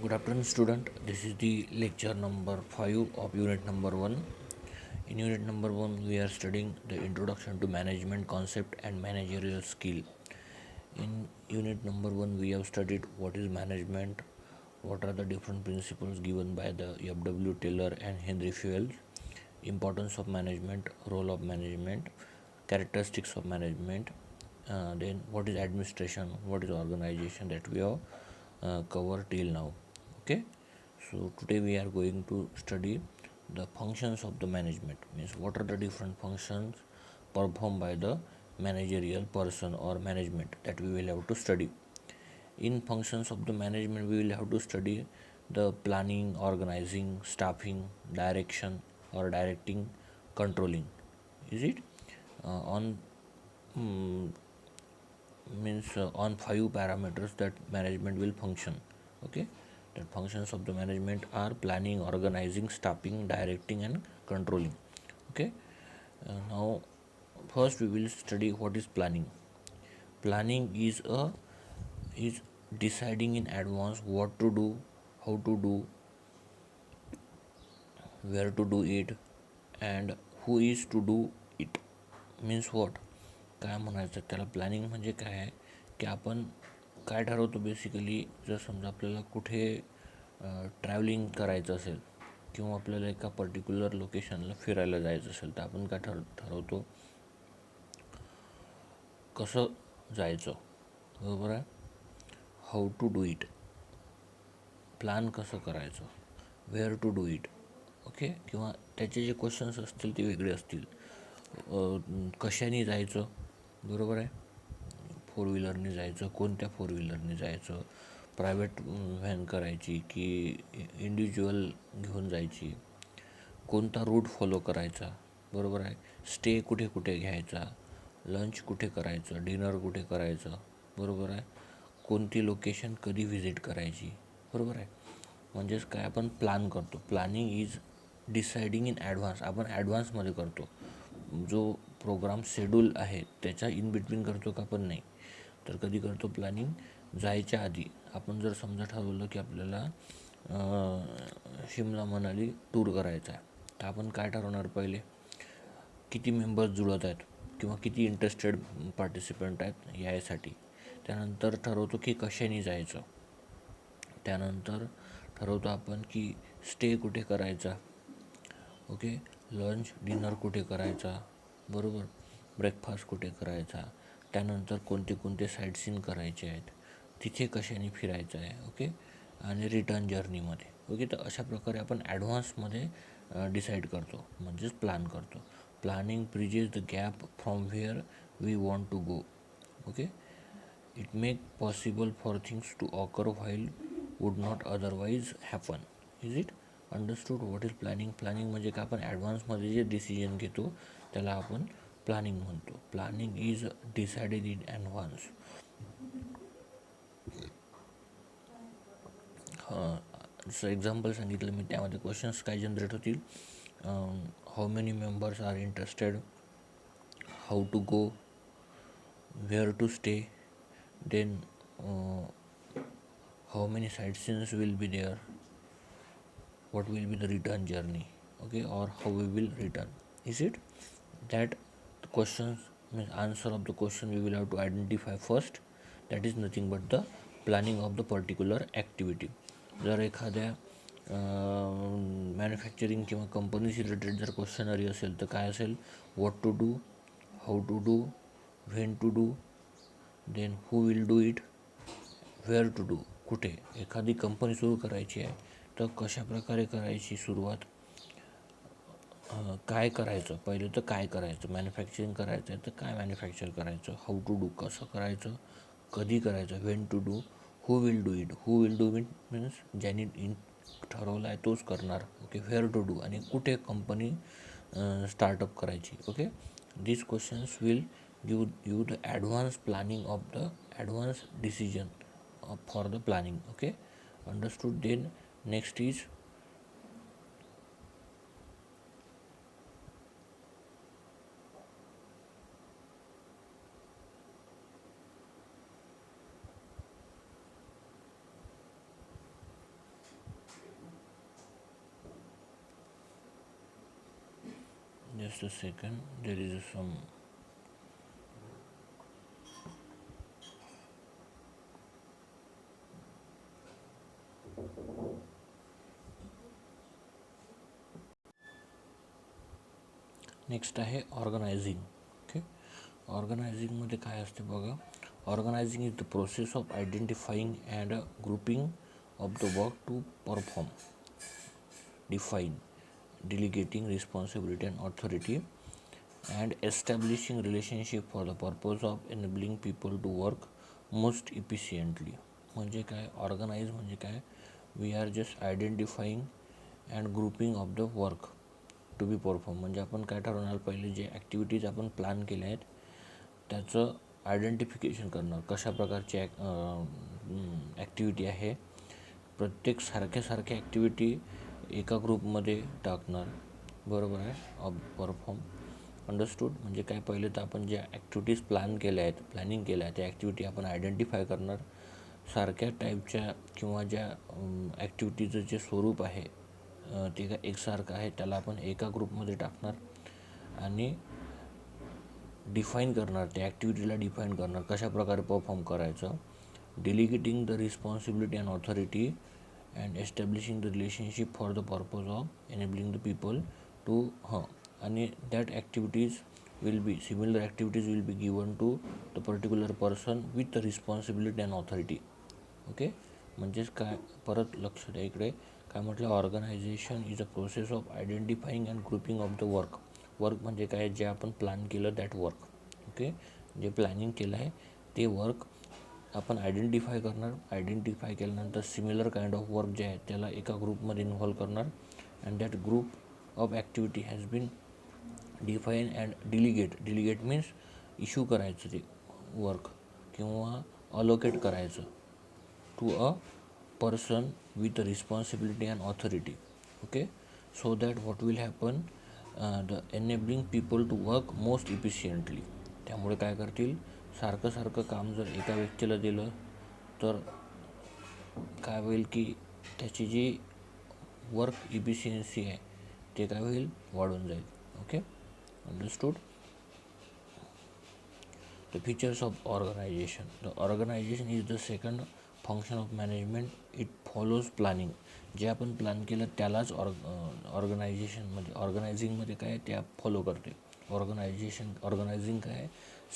Good afternoon, student. This is the lecture number 5 of unit number 1. In unit number 1, we are studying the introduction to management concept and managerial skill. In unit number 1, we have studied what is management, what are the different principles given by the F.W. Taylor and Henry Fayol, importance of management, role of management, characteristics of management, then what is administration, what is organization that we have covered till now. Okay, so today we are going to study the functions of the management, means what are the different functions performed by the managerial person or management that we will have to study. In functions of the management, we will have to study the planning, organizing, staffing, direction or directing, controlling. Is it on means on 5 parameters that management will function. Okay, the functions of the management are planning, organizing, staffing, directing and controlling. Okay, now first we will study what is planning. Planning is deciding in advance what to do, how to do, where to do it and who is to do it. Means what काय म्हणायचं त्याला. Planning म्हणजे काय आहे की आपण काय ठरवतो बेसिकली. जर समजा आपल्याला कुठे ट्रॅव्हलिंग करायचं असेल किंवा आपल्याला एका पर्टिक्युलर लोकेशनला फिरायला जायचं असेल तर आपण काय ठरवतो कसं जायचं, बरोबर आहे. How to do it, plan कसं करायचं, where to do it. Okay, किंवा त्याचे जे क्वेश्चन्स असतील ते वेगळे असतील. कशाने जायचं, बरोबर आहे. फोर व्हीलरने जायचं, कोणत्या फोर व्हीलरने जायचं, प्रायव्हेट व्हॅन करायची की इंडिव्हिज्युअल घेऊन जायची, कोणता रूट फॉलो करायचा, बरोबर आहे. स्टे कुठे कुठे घ्यायचा, लंच कुठे करायचं, डिनर कुठे करायचं, बरोबर आहे. कोणती लोकेशन कधी व्हिजिट करायची, बरोबर आहे. म्हणजेच काय आपण प्लॅन करतो. Planning is deciding in advance. आपण ॲडव्हान्समध्ये करतो. जो प्रोग्राम शेड्यूल आहे त्याच्या इन बिटवीन करतो का पण नाही. तर कधी करतो प्लॅनिंग जायच्या आधी. आपण जर समजा ठरवलं की आपल्याला शिमला मनाली टूर करायचा आहे तर आपण काय ठरवणार पहिले, किती मेंबर्स जुळत आहेत किंवा किती इंटरेस्टेड पार्टिसिपंट आहेत यासाठी. त्यानंतर ठरवतो की कशाने जायचं. त्यानंतर ठरवतो आपण की स्टे कुठे करायचा. ओके, लंच डिनर कुठे करायचा, बरोबर. ब्रेकफास्ट कुठे करायचा. त्यानंतर कोणते कोणते साईट सीन करायचे आहेत, तिथे कशाने फिरायचं आहे. ओके, आणि रिटर्न जर्नीमध्ये. ओके, तर अशा प्रकारे आपण ॲडव्हान्समध्ये डिसाईड करतो, म्हणजेच प्लॅन करतो. Planning bridges the gap from where we want to go. Okay, it make possible for things to occur while would not otherwise happen. Is it understood what is planning. Planning म्हणजे काय, आपण ॲडव्हान्समध्ये जे decision घेतो त्याला आपण planning म्हणतो. Planning is decided in advance. जसं example सांगितलं मी, त्यामध्ये क्वेश्चन्स काय जनरेट होतील. How many members are interested, how to go, where to stay, then how many sight scenes will be there, what will be the return journey. Okay, or how we will return. Is it that the questions means answer of the question we will have to identify first. That is nothing but the planning of the particular activity. जर एखाद्या manufacturing किंवा कंपनीशी related जर questionnaire असेल तर काय असेल, what to do, how to do, when to do, then who will do it, where to do. कुठे एखादी कंपनी सुरू करायची आहे तर कशा प्रकारे करायची सुरुवात, काय करायचं पहिले, तर काय करायचं. मॅन्युफॅक्चरिंग करायचं आहे तर काय मॅन्युफॅक्चर करायचं, हाऊ टू डू कसं करायचं, कधी करायचं, when to do, who will do it. Who will do it means ज्यांनी ठरवलं आहे तोच करणार. ओके, व्हेअर टू डू आणि कुठे कंपनी स्टार्टअप करायची. Okay, these questions will give you the advanced planning of the advanced decision for the planning. Okay, understood. Then next is just a second, there is some next आहे organizing. Okay, ऑर्गनायझिंगमध्ये काय असते बघा. Organizing is the process of identifying and grouping of the work to perform, define, delegating responsibility and authority, and establishing relationship for the purpose of enabling people to work most efficiently. म्हणजे काय, organize म्हणजे काय, we are just identifying and grouping of the work to be perform. म्हणजे आपण काय ठरवणार, पहिले जे ॲक्टिव्हिटीज आपण प्लॅन केल्या आहेत त्याचं आयडेंटिफिकेशन करणार, कशा प्रकारची ॲक्टिव्हिटी आहे. प्रत्येक सारख्या ॲक्टिव्हिटी एका ग्रुपमध्ये टाकणार, बरोबर आहे, परफॉर्म. अंडरस्टूड. म्हणजे काय, पहिले तर आपण ज्या ॲक्टिव्हिटीज प्लॅनिंग केल्या आहेत त्या ॲक्टिव्हिटी आपण आयडेंटिफाय करणार. सारख्या टाईपच्या किंवा ज्या ॲक्टिव्हिटीचं जे स्वरूप आहे ते का एकसारखं आहे त्याला आपण एका ग्रुपमध्ये टाकणार आणि डिफाईन करणार, त्या ॲक्टिव्हिटीला डिफाईन करणार कशा प्रकारे परफॉर्म करायचं. Delegating the responsibility and authority and establishing the relationship for the purpose of enabling the people to आणि that activities will be similar activities will be given to the particular person with the responsibility and authority. Okay, म्हणजेच काय, परत लक्ष द्या इकडे काय म्हटलं, organisation is a process of identifying and grouping of the work. Work म्हणजे काय, जे आपण प्लॅन केलं दॅट वर्क. ओके, जे प्लॅनिंग केलं आहे ते वर्क आपण आयडेंटिफाय करणार. आयडेंटिफाय केल्यानंतर सिमिलर काइंड ऑफ वर्क जे आहे त्याला एका ग्रुपमध्ये इन्व्हॉल्व करणार. And that group of activity has been define and delegate means issue करायचं ते वर्क किंवा अलोकेट करायचं to a person with responsibility and authority. Okay, so that what will happen, the enabling people to work most efficiently. त्यामुळे काय करतील, सारखं काम जर एका व्यक्तीला दिलं तर काय होईल की त्याची जी वर्क इफिशियन्सी आहे ते काय होईल, वाढून जाईल. Okay, understood. The features of organization. The organization is the second function of management. It follows planning. जे आपण प्लॅन केलं त्यालाच ऑर्गनायझिंगमध्ये काय त्या फॉलो करते. ऑर्गनायझिंग काय आहे,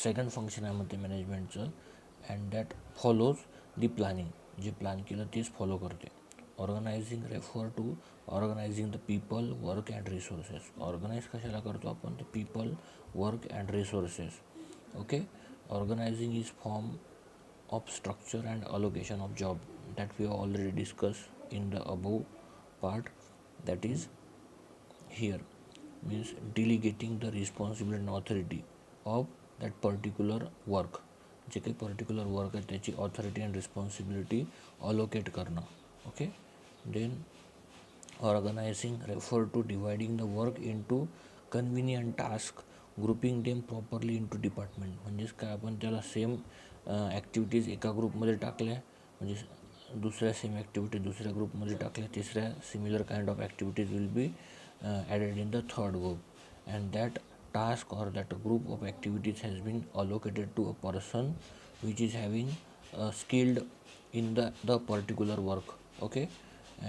सेकंड फंक्शन आहे म्हणते मॅनेजमेंटचं. And that follows the planning. जे प्लॅन केलं तेच फॉलो करते. Organising refer to organising the people, work and resources. Organise कशाला करतो आपण, the people, work and resources. Okay, organizing is form of structure and allocation of job that we have already discussed in the above part. That is here means delegating the responsibility and authority of that particular work. जे काही particular work आहे त्याची authority and responsibility allocate करणं. Okay, then organizing refer to dividing the work into convenient task, grouping them properly into department. म्हणजेच काय, आपण त्याला same activities एका ग्रुपमध्ये टाकल्या, म्हणजे दुसऱ्या सेम ॲक्टिव्हिटी दुसऱ्या ग्रुपमध्ये टाकल्या, तिसऱ्या similar kind of activities will be added in the third group. And that task or that group of activities has been allocated to a person which is having skilled in the particular work. Okay,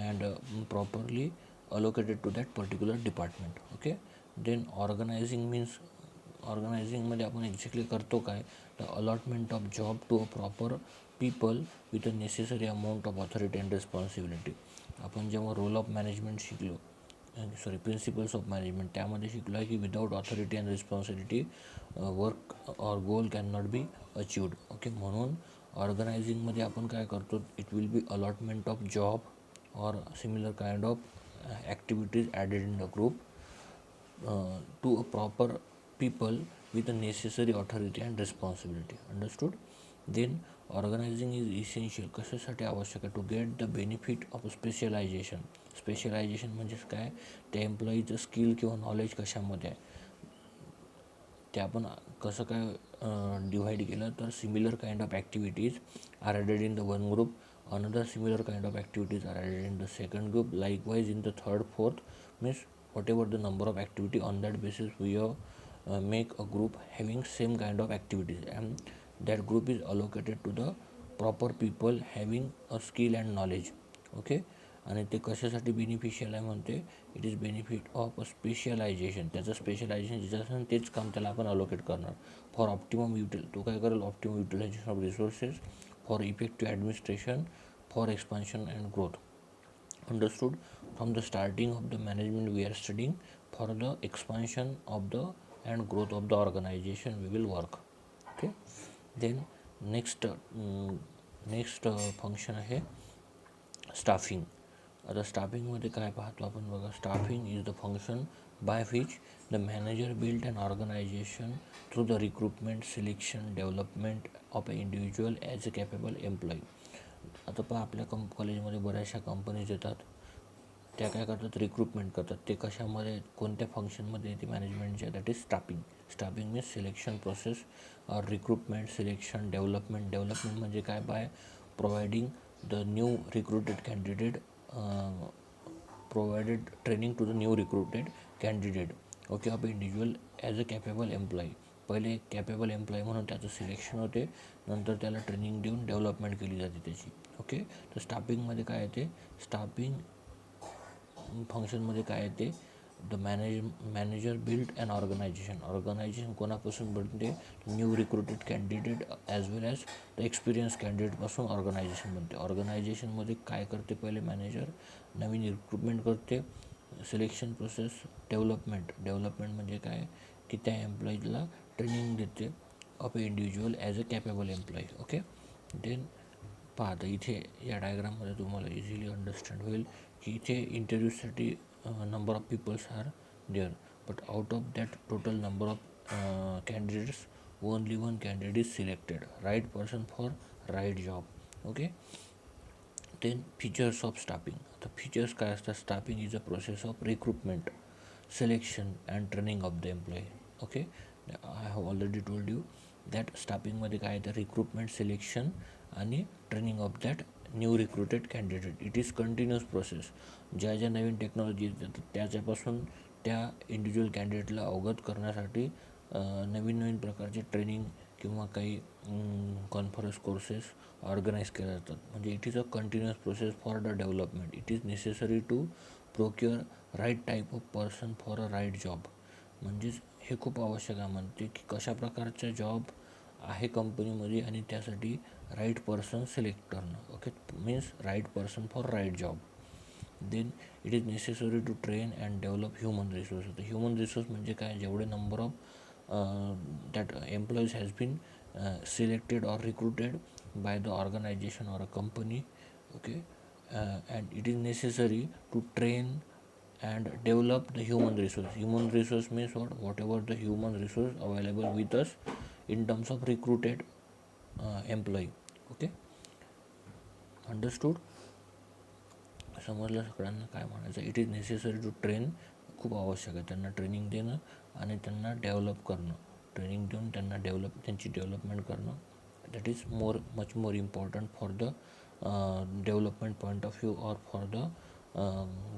and properly allocated to that particular department. Okay, then organizing means ऑर्गनायझिंगमध्ये आपण exactly करतो काय, the allotment of job to a proper people with a necessary amount of authority and responsibility. आपण जेव्हा role of management शिकलो, principles of management, त्यामध्ये शिकलो आहे की without authority and responsibility work or goal can not be achieved. Okay, म्हणून ऑर्गनायझिंगमध्ये आपण काय करतो, it will be allotment of job or similar kind of activities added in the group to a proper people with the necessary authority and responsibility. Understood? Then organizing is essential. कशासाठी आवश्यक आहे, to get the benefit of specialization. Specialization म्हणजेच काय, त्या एम्प्लॉईचं skill किंवा knowledge कशामध्ये आहे ते आपण कसं काय डिव्हाइड केलं, तर similar kind of activities are added in the one group, another similar kind of activities are added in the second group, likewise in the third, fourth. Means whatever the number of activity. On that basis we make a group having same kind of activities, and that group is allocated to the proper people having a skill and knowledge. Okay. आणि ते कशासाठी beneficial आहे म्हणते, it is benefit of a specialization. त्याचं specialization जिथं असेल तेच काम त्याला आपण अलोकेट करणार. फॉर ऑप्टिमम तो काय करेल, optimum utilization of resources, for effective administration, for expansion and growth. Understood? From the starting of the management we are studying for the expansion of the and growth of the organization we will work. Okay. Then next function आहे staffing. आता स्टाफिंगमध्ये काय पाहतो आपण बघा. Staffing is the function by which the manager build an organization through the recruitment, selection, development of a individual as a capable employee. आता पहा, आपल्या कॉलेजमध्ये बऱ्याचशा कंपनीज येतात, त्या काय करतात, रिक्रुटमेंट करतात. ते कशामध्ये, कोणत्या फंक्शनमध्ये येते मॅनेजमेंटच्या, that is staffing. Staffing means selection process और रिक्रुटमेंट, सिलेक्शन, डेव्हलपमेंट. डेव्हलपमेंट म्हणजे काय, by providing the new recruited candidate, provided training to the new recruited candidate, okay, of individual as a capable employee. पहिले capable employee म्हणून त्याचं selection होते, नंतर त्याला training देऊन डेव्हलपमेंट केली जाते त्याची. ओके. तर स्टाफिंगमध्ये काय येते, स्टाफिंग फंक्शनमध्ये काय येते, the manager build and organisation कोणापासून बनते, new recruited candidate as well as the experience कॅन्डिडेटपासून ऑर्गनायझेशन बनते. ऑर्गनायझेशनमध्ये काय करते, पहिले मॅनेजर नवीन रिक्रुटमेंट करते, सिलेक्शन प्रोसेस, डेव्हलपमेंट म्हणजे काय, की त्या एम्प्लॉईजला ट्रेनिंग देते of a individual as a capable employee. Okay. Then पाहता इथे या डायग्राममध्ये तुम्हाला इझिली अंडरस्टँड होईल की इथे इंटरव्ह्यूसाठी number of peoples are there, but out of that total number of candidates only one candidate is selected, right person for right job. Okay. Then features of staffing. आता फीचर्स काय असतात, staffing is a process of recruitment, selection and training of the employee. Okay. I have already told you that स्टाफिंगमध्ये काय येतं, recruitment, selection आणि training of that new recruited candidate. It is continuous process. ज्या ज्या नवीन technology येतात त्याच्यापासून त्या individual कॅन्डिडेटला अवगत करण्यासाठी नवीन नवीन प्रकारचे ट्रेनिंग किंवा काही कॉन्फरन्स कोर्सेस ऑर्गनाईज केले जातात. म्हणजे it is a continuous process for the development. It is necessary to procure right type of person for a right job. म्हणजेच हे खूप आवश्यक आहे, म्हणते की कशा प्रकारचा जॉब आहे कंपनीमध्ये आणि त्यासाठी राईट पर्सन सिलेक्ट करणं. Okay. Means right person for right job. Then it is necessary to train and develop human resource. तर ह्युमन रिसोर्स म्हणजे काय, जेवढे number of that employees has been selected or recruited by the organization or a company. Okay. And it is necessary to train and develop the human resource. Human resource means whatever the human resource available with us in terms of recruited employee. Okay. Understood? समजलं सगळ्यांना काय म्हणायचं. It is necessary to train, खूप आवश्यक आहे त्यांना training देणं आणि त्यांना डेव्हलप करणं. ट्रेनिंग देऊन त्यांना त्यांची डेव्हलपमेंट करणं, that is much more important for the development point of view or for the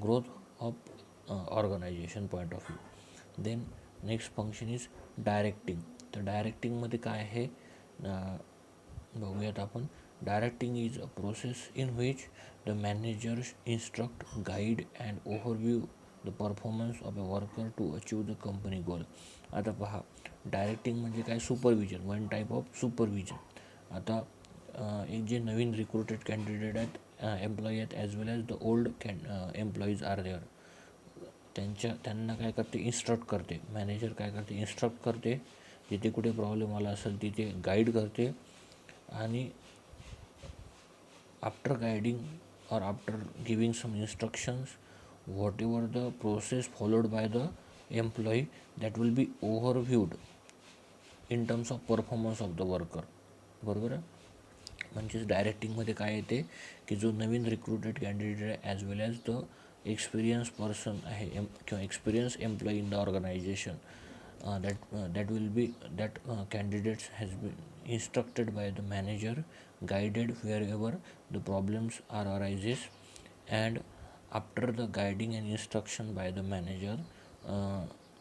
growth of organization point of view. Then next function is directing. तर डायरेक्टिंगमध्ये काय आहे बघूयात आपण. Directing is a process in which the managers instruct, guide and overview the performance of a worker to achieve the company goal. आता पहा, डायरेक्टिंग म्हणजे काय, supervision, one type of supervision. आता एक जे नवीन रिक्रुटेड कॅन्डिडेट आहेत, एम्प्लॉई आहेत, as well as the old employees are there, त्यांना काय करते, इन्स्ट्रक्ट करते. मॅनेजर काय करते, इन्स्ट्रक्ट करते. जिथे कुठे प्रॉब्लेम आला असेल तिथे गाईड करते. आणि after guiding or after giving some instructions, whatever the process followed by the employee, that will be overviewed in terms of performance of the worker. बरोबर आहे. म्हणजेच डायरेक्टिंगमध्ये काय येते की जो नवीन रिक्रुटेड कॅन्डिडेट आहे as well as the experience person आहे किंवा experience employee in the organization, that will be that candidates has been instructed by the manager, guided wherever the problems are arises, and after the guiding and instruction by the manager,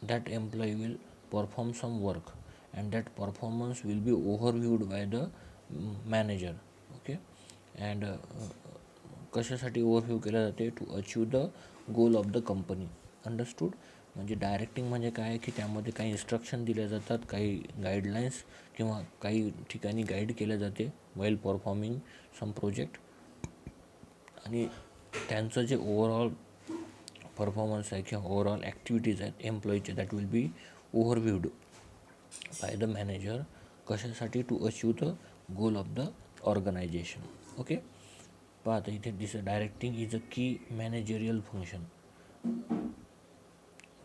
that employee will perform some work, and that performance will be overviewed by the manager. Okay. And कशासाठी overview केलं जाते? To achieve the goal of the company. Understood? म्हणजे directing म्हणजे काय की त्यामध्ये काही instruction दिल्या जातात, काही गाईडलाईन्स किंवा काही ठिकाणी गाईड केले जाते वाईल परफॉर्मिंग सम प्रोजेक्ट, आणि त्यांचं जे ओव्हरऑल परफॉर्मन्स आहे किंवा ओव्हरऑल ॲक्टिव्हिटीज आहेत एम्प्लॉईचे, that will be overviewed by the manager. कशासाठी? To achieve the goal of the organization. Okay. पाहता इथे डायरेक्टिंग इज अ की मॅनेजरियल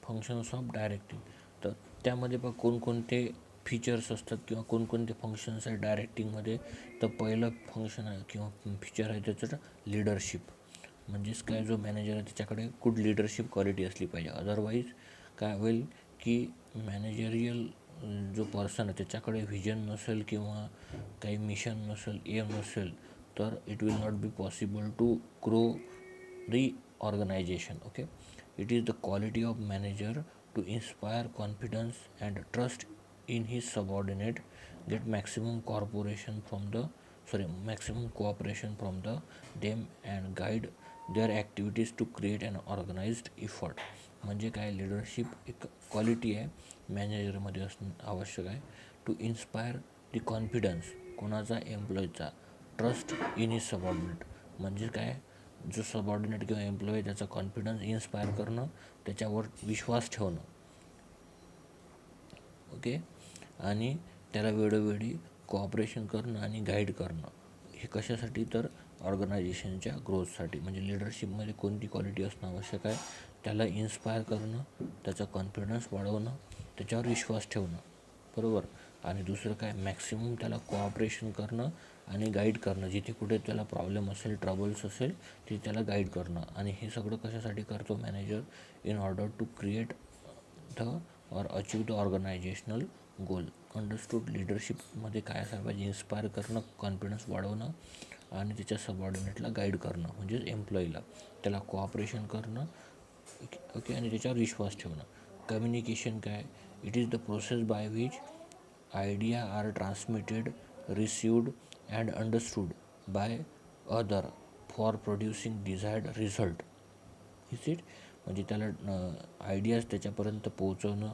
फंक्शन्स ऑफ डायरेक्टिंग. तर त्यामध्ये पण कोणकोणते फीचर्स असतात किंवा कोणकोणते फंक्शन्स आहेत डायरेक्टिंगमध्ये? तर पहिलं फंक्शन आहे किंवा फीचर आहे त्याचं लीडरशिप. म्हणजेच काय, जो मॅनेजर आहे त्याच्याकडे गुड लीडरशिप क्वालिटी असली पाहिजे. अदरवाईज काय होईल की मॅनेजरियल जो पर्सन आहे त्याच्याकडे व्हिजन नसेल किंवा काही मिशन नसेल, एम नसेल, तर it will not be possible to grow the organization. Okay. It is the quality of manager to inspire confidence and trust in his subordinate, get maximum cooperation from them, and guide their activities to create an organized effort. म्हणजे काय, leadership एक quality आहे मॅनेजरमध्ये असणं आवश्यक आहे. To inspire the confidence, कोणाचा? एम्प्लॉईचा. Trust in his subordinate, म्हणजे काय, जो सबऑर्डिनेट किंवा एम्प्लॉई त्याचा कॉन्फिडन्स इन्स्पायर करणं, त्याच्यावर विश्वास ठेवणं. ओके. आणि त्याला वेळोवेळी कोऑपरेशन करणं आणि गाईड करणं. हे कशासाठी? तर ऑर्गनायझेशनच्या ग्रोथसाठी. म्हणजे लिडरशिपमध्ये कोणती क्वालिटी असणं आवश्यक आहे? त्याला इन्स्पायर करणं, त्याचा कॉन्फिडन्स वाढवणं, त्याच्यावर विश्वास ठेवणं. बरोबर. आणि दुसरं काय, मॅक्सिमम त्याला कोऑपरेशन करणं आणि गाईड करणं. जिथे कुठे त्याला प्रॉब्लेम असेल, ट्रबल्स असेल, ते त्याला गाईड करणं. आणि हे सगळं कशासाठी करतो manager? In order to create the or achieve the organizational goal. Understood? लिडरशिपमध्ये काय असायला पाहिजे? इन्स्पायर करणं, कॉन्फिडन्स वाढवणं आणि त्याच्या सबऑर्डिनेटला गाईड करणं, म्हणजेच एम्प्लॉईला त्याला कोऑपरेशन करणं. ओके. आणि त्याच्यावर विश्वास ठेवणं. कम्युनिकेशन काय? It is the process by which idea are transmitted, received and understood by other for producing desired result. Is it? म्हणजे त्याला आयडियाज त्याच्यापर्यंत पोहोचवणं,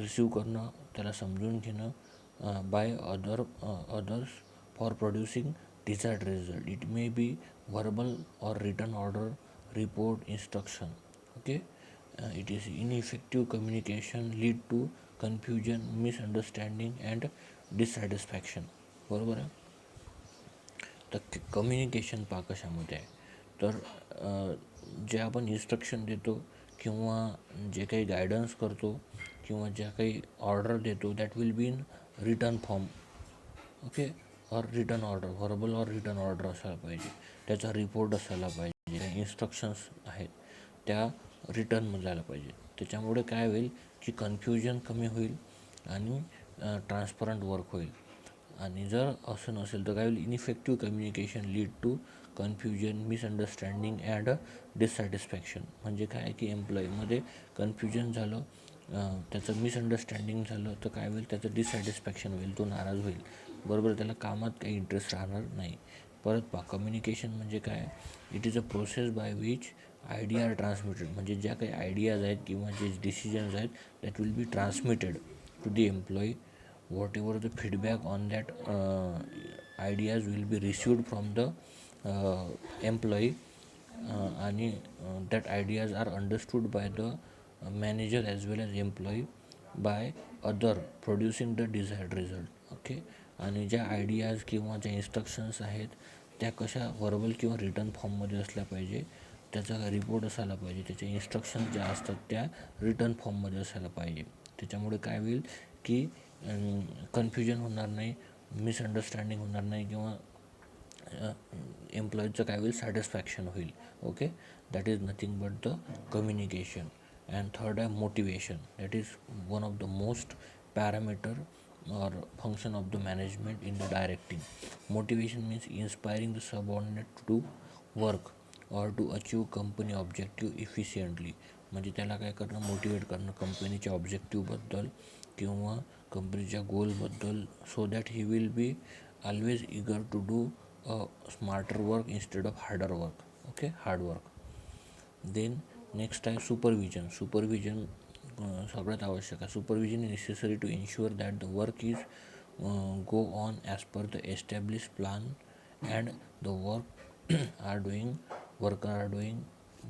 रिसीव करणं, त्याला समजून घेणं by others for producing desired result. It may be verbal or written order, report, instruction. Okay. It is ineffective communication lead to confusion, misunderstanding and dissatisfaction. बरोबर आहे. तर कम्युनिकेशन पहा कशामध्ये आहे? तर जे आपण इन्स्ट्रक्शन देतो किंवा जे काही गायडन्स करतो किंवा ज्या काही ऑर्डर देतो, that will be in return form. Okay. Or return order, verbal or return order असायला पाहिजे. त्याचा रिपोर्ट असायला पाहिजे. ज्या इन्स्ट्रक्शन्स आहेत त्या रिटर्नमध्ये जायला पाहिजे. त्याच्यामुळे काय होईल की कन्फ्युजन कमी होईल आणि ट्रान्सपरंट वर्क होईल. आणि जर असं नसेल तर काय होईल? Ineffective communication lead to confusion, misunderstanding and dissatisfaction. म्हणजे काय की एम्प्लॉईमध्ये कन्फ्युजन झालं, त्याचं मिसअंडरस्टँडिंग झालं, तर काय होईल? त्याचं डिससॅटिस्फॅक्शन होईल, तो नाराज होईल. बरोबर. त्याला कामात काही इंटरेस्ट राहणार नाही. परत पहा, कम्युनिकेशन म्हणजे काय? It is a process by which idea are transmitted. म्हणजे ज्या काही आयडियाज आहेत किंवा जे डिसिजन्स आहेत, that will be transmitted to the employee. whatever the feedback on that ideas will be received from the employee, and that ideas are understood by the manager as well as employee by other producing the desired result. Okay. आणि ज्या ideas किंवा ज्या instructions आहेत त्या कशा verbal किंवा return फॉर्ममध्ये असल्या पाहिजे, त्याचा रिपोर्ट असायला पाहिजे, त्याच्या इन्स्ट्रक्शन्स ज्या असतात त्या रिटर्न फॉर्ममध्ये असायला पाहिजे. त्याच्यामुळे काय होईल की कन्फ्युजन होणार नाही, मिसअंडरस्टँडिंग होणार नाही किंवा एम्प्लॉईचं काय होईल? सॅटिस्फॅक्शन होईल. Okay. That is nothing but the communication. And third आहे motivation. That is one of the most parameter or function of the management in the directing. Motivation means inspiring the subordinate to do work or to achieve company objective efficiently. म्हणजे त्याला काय करणं, motivate करणं कंपनीच्या ऑब्जेक्टिव्हबद्दल किंवा कंपनीच्या गोलबद्दल, so that he will be always eager to do smarter work instead of harder work. Okay, hard work. Then next आहे सुपरविजन. सुपरविजन सगळ्यात आवश्यक आहे. Supervision is necessary to ensure that the work is go on as per the established plan and the worker are doing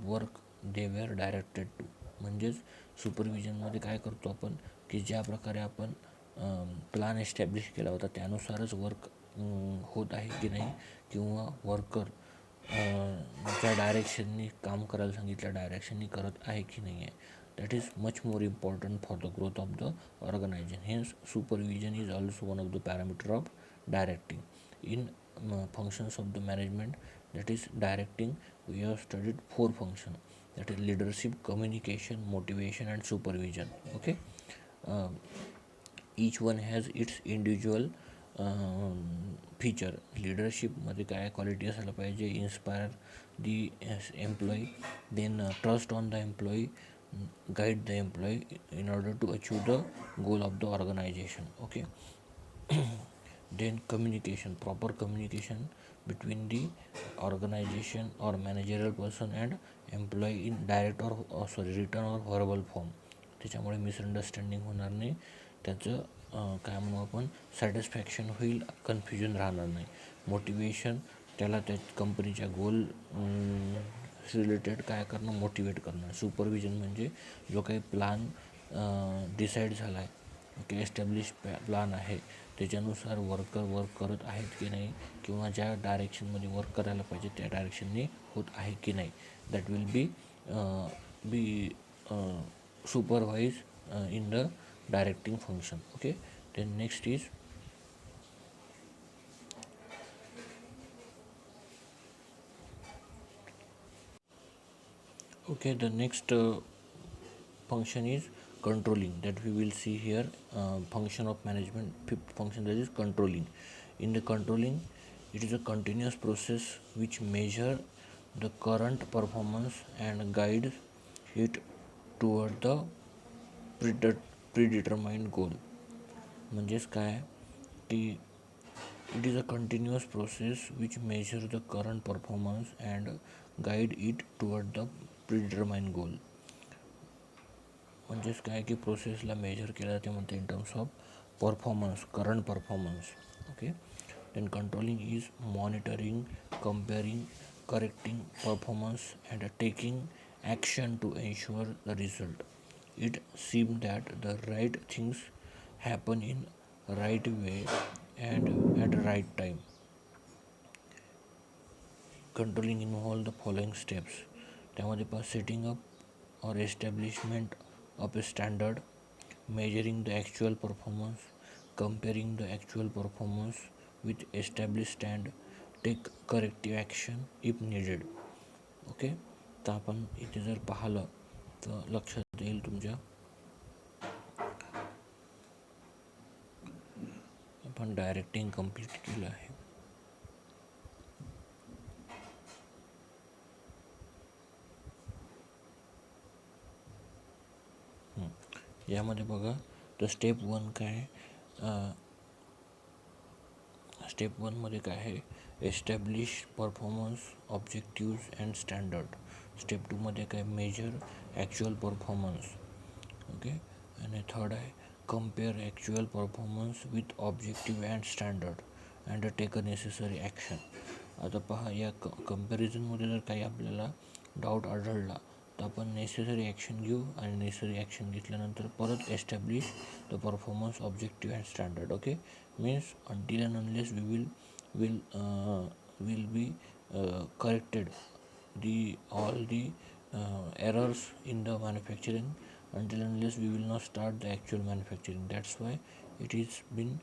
work they were directed to. म्हणजेच सुपरविजनमध्ये काय करतो आपण की ज्या प्रकारे आपण प्लान एस्टॅब्लिश केला होता त्यानुसारच वर्क होत आहे की नाही, किंवा वर्कर ज्या डायरेक्शननी काम करायला सांगितल्या डायरेक्शननी करत आहे की नाही आहे. That is much more important for the growth of the organization. Hence, supervision is also one of the parameter of directing. In functions of the management, that is directing, we have studied 4 functions. That is leadership, communication, motivation, and supervision. Okay, each one has its individual feature. लीडरशिपमध्ये काय quality असायला पाहिजे, inspire the employee, then trust on the employee, guide the employee in order to achieve the goal of the organization. Okay. Then communication, proper communication between the organization or managerial person and employee in direct or written or verbal form. त्याच्यामुळे misunderstanding होणार नाही, त्याचं काय म्हणू आपण satisfaction होईल, confusion राहणार नाही. मोटिवेशन, त्याला त्या कंपनीच्या गोल रिलेटेड काय करणं, मोटिवेट करणं. सुपरविजन म्हणजे जो काही प्लान डिसाईड झाला आहे, ओके, एस्टॅब्लिश प्लान आहे, त्याच्यानुसार वर्कर वर्क करत आहेत की नाही, किंवा ज्या डायरेक्शनमध्ये वर्क करायला पाहिजे त्या डायरेक्शनने होत आहे की नाही, that will B supervise in the directing function. Okay, then next is the next function is controlling, that we will see here. Function of management, fifth function, that is controlling. In the controlling, it is a continuous process which measure the current performance and guides it toward the predetermined goal. म्हणजेच काय की it is a continuous process which measure the current performance and guide it toward the predetermined goal. म्हणजेच काय की प्रोसेसला major केलं जाते म्हणते in terms of performance, current performance. Okay, then controlling is monitoring, comparing, correcting performance and taking action to ensure the result. It seems that the right things happen in right way and at right time. Controlling involve the following steps. त्यामध्ये setting up or establishment of a standard, measuring the actual performance, comparing the actual performance with established stand, take corrective action if needed. Okay, तर आपण इथे जर पाहिलं तर लक्षात येईल तुमच्या, आपण डायरेक्टिंग कंप्लीट केलं आहे. यामध्ये बघा तर स्टेप 1 काय, स्टेप 1मध्ये काय आहे, establish performance, objectives and standard. Step 2मध्ये काय, मेजर ॲक्च्युअल परफॉर्मन्स. ओके, आणि थर्ड आहे compare actual performance with objective and standard and take a necessary action. आता पहा, या कंपॅरिझनमध्ये जर काही आपल्याला डाऊट आढळला तर आपण नेसेसरी ॲक्शन घेऊ, आणि नेसेसरी ॲक्शन घेतल्यानंतर परत establish the performance, objective and standard. Okay, means until and unless we will be corrected all the errors in the manufacturing, until and unless we will not start the actual manufacturing. That's why it is been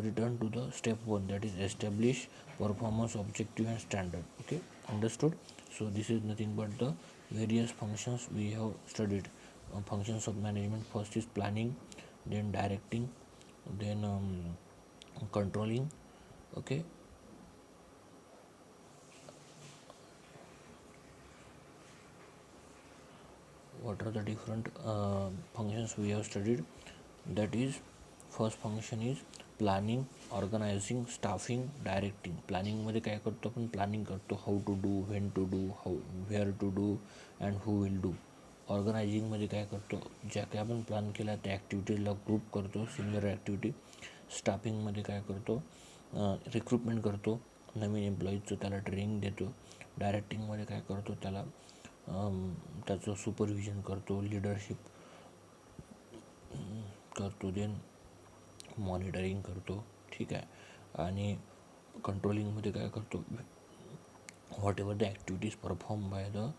returned to the step 1, that is establish performance, objective and standard. Okay, understood? So this is nothing but the various functions we have studied. Functions of management, first is planning, then directing, then controlling. Okay, what are the different functions we have studied? That is, first function is planning, organizing, staffing, directing. प्लॅनिंगमध्ये काय करतो आपण? Planning करतो, how to do, when to do, where to do and who will do. ऑर्गनायझिंगमध्ये काय करतो? ज्या काय आपण प्लॅन केला त्या ॲक्टिव्हिटीजला ग्रुप करतो, सिमिलर ॲक्टिव्हिटी. स्टाफिंगमध्ये काय करतो? रिक्रुटमेंट करतो, नवीन एम्प्लॉईजचं त्याला ट्रेनिंग देतो. डायरेक्टिंगमध्ये काय करतो? त्याचं सुपरविजन करतो, लिडरशिप करतो, देन मॉनिटरिंग करतो. ठीक आहे. आणि कंट्रोलिंगमध्ये काय करतो? What ever the activities perform by the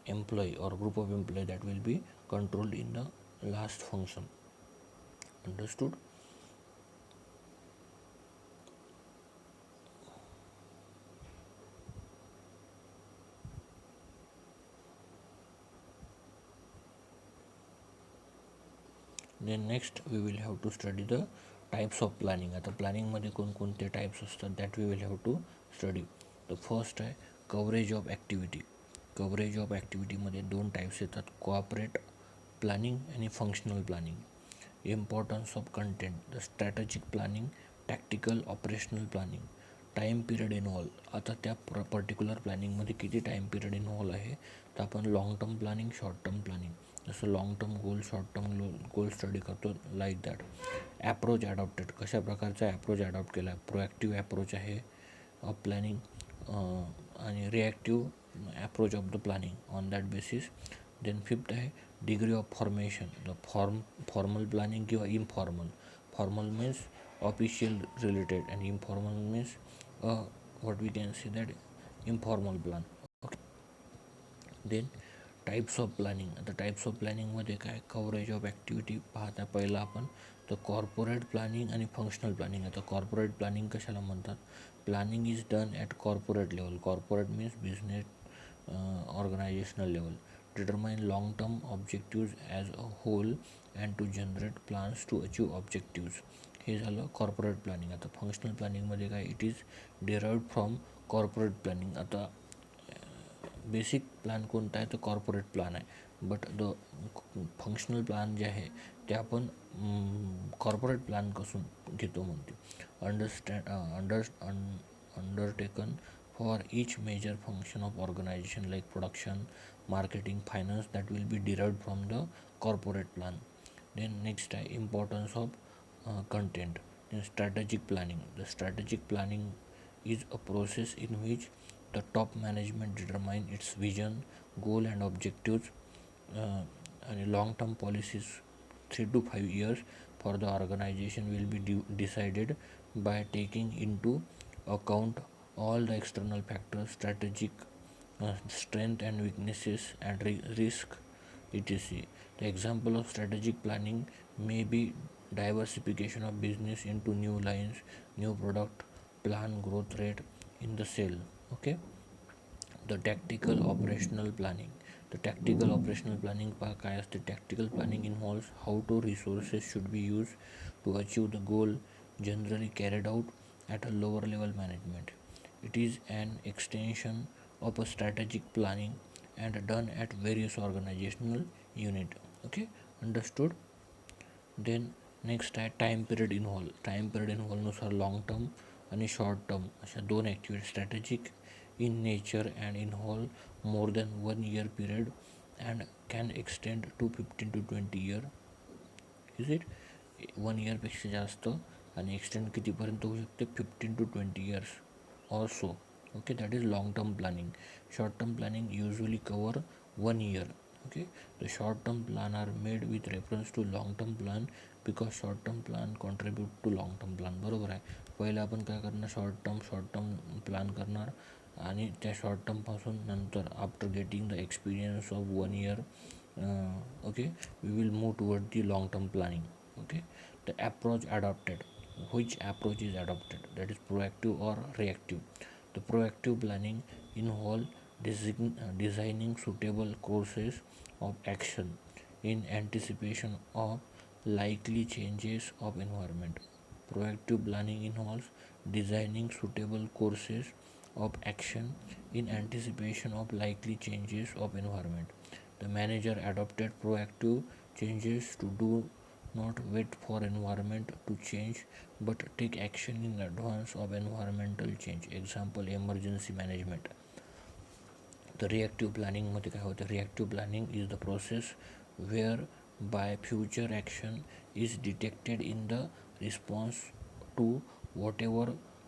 employee or group of employee that will be controlled in the last function. Understood? Then next we will have to study the types of planning. आता प्लॅनिंगमध्ये कोणकोणते types असतात that we will have to study. The first आहे coverage of ॲक्टिव्हिटी. कव्हरेज ऑफ ॲक्टिव्हिटीमध्ये दोन टाईप्स येतात, कोऑपरेट प्लॅनिंग आणि functional planning. Importance of content, the strategic planning, tactical operational planning, time period involve. आता त्या पर्टिक्युलर प्लॅनिंगमध्ये किती टाईम पिरियड इन्व्हॉल्व आहे, तर आपण long term planning, short term planning, जसं long term goal, short term goal study करतो, like that. Approach adopted, कशा प्रकारचा ॲप्रोच ॲडॉप्ट केला आहे? प्रोॲक्टिव्ह ॲप्रोच आहे ऑफ प्लॅनिंग आणि reactive approach of the planning on that basis. Then fifth आहे degree of formation, the formal planning किंवा informal. Formal means official related and informal means what we can see that informal plan. Okay. Then types of planning. आता types of प्लॅनिंगमध्ये काय? Coverage of activity पाहता पहिला आपण, तर corporate planning आणि functional planning. आता कॉर्पोरेट प्लॅनिंग कशाला म्हणतात? Planning is done at corporate level. Corporate means business organizational level. Determine long term objectives as a whole and to generate plans to achieve objectives. हे झालं corporate planning. आता functional प्लॅनिंगमध्ये काय? It is derived from corporate planning. आता basic plan कोणता आहे? तर corporate plan आहे. बट द फंक्शनल प्लॅन जे आहे ते आपण कॉर्पोरेट प्लॅन कसून घेतो म्हणते. Undertaken for each major function of organization like production, marketing, finance, that will be derived from the corporate plan. Then next importance of content. Then strategic planning. The strategic planning is a process in which the top management determine its vision, goal and objectives and long-term policies 3 to 5 years for the organization will be decided by taking into account all the external factors, strategic strength and weaknesses and risk, etc. The example of strategic planning may be diversification of business into new lines, new product, plan growth rate in the sale. Okay. The tactical operational planning. The tactical operational planning काय असते? Tactical planning involves how to resources should be used to achieve the goal, generally carried out at a lower level management. It is an extension of a strategic planning and done at various organizational unit. Okay, understood? Then next आहे time period involve. Time period इन्व्हॉल्वनुसार long term आणि short term अशा दोन activity. Strategic in nature and involve more than 1 year period and can extend to 15 to 20 year. Is it 1 year पेक्षा जास्त आणि extend कितीपर्यंत होऊ शकते? 15 to 20 years or so. Okay, that is long term planning. Short term planning usually cover 1 year. Okay, the short term plan are made with reference to long term plan because short term plan contribute to long term plan. बरोबर आहे. पहिलं आपण काय करणार? Short term plan करणार आणि त्या short टर्मपासून नंतर after getting the experience of 1 year okay, we will move toward the long term planning. Okay, the approach adopted. Which approach is adopted? That is proactive or reactive. The proactive planning involve designing suitable courses of action in anticipation of likely changes of environment. Proactive planning involves designing suitable courses of action in anticipation of likely changes of environment. The manager adopted proactive changes to do not wait for environment to change but take action in advance of environmental change. Example, emergency management. The reactive planning मध्ये काय होतं, reactive planning is the process whereby future action is detected in the response to whatever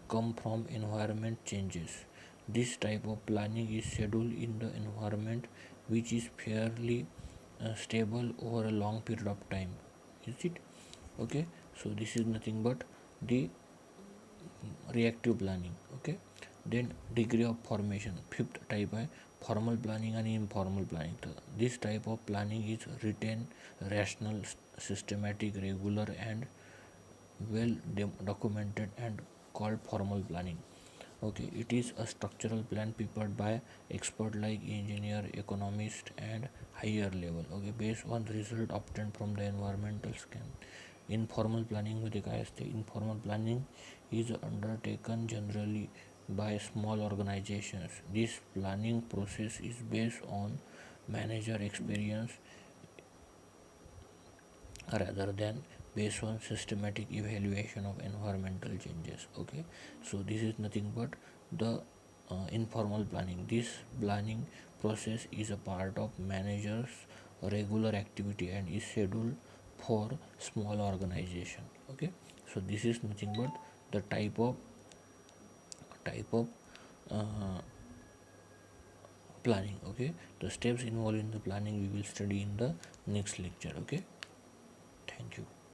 come from environment changes. This type of planning is scheduled in the environment which is fairly stable over a long period of time. Is it okay? So this is nothing but the reactive planning. Okay, then degree of formation, fifth type आहे formal planning and informal planning. तर this type of planning is written, rational, systematic, regular and well documented and called formal planning. Okay, it is a structural plan prepared by expert like engineer, economist and higher level. Okay, based on the result obtained from the environmental scan. Informal planning मध्ये काय असते, informal planning is undertaken generally by small organizations. This planning process is based on manager experience rather than based on systematic evaluation of environmental changes. Okay, so this is nothing but the informal planning. This planning process is a part of managers regular activity and is scheduled for small organization. Okay, so this is nothing but the type of uh, planning. Okay, the steps involved in the planning we will study in the next lecture. Okay, thank you.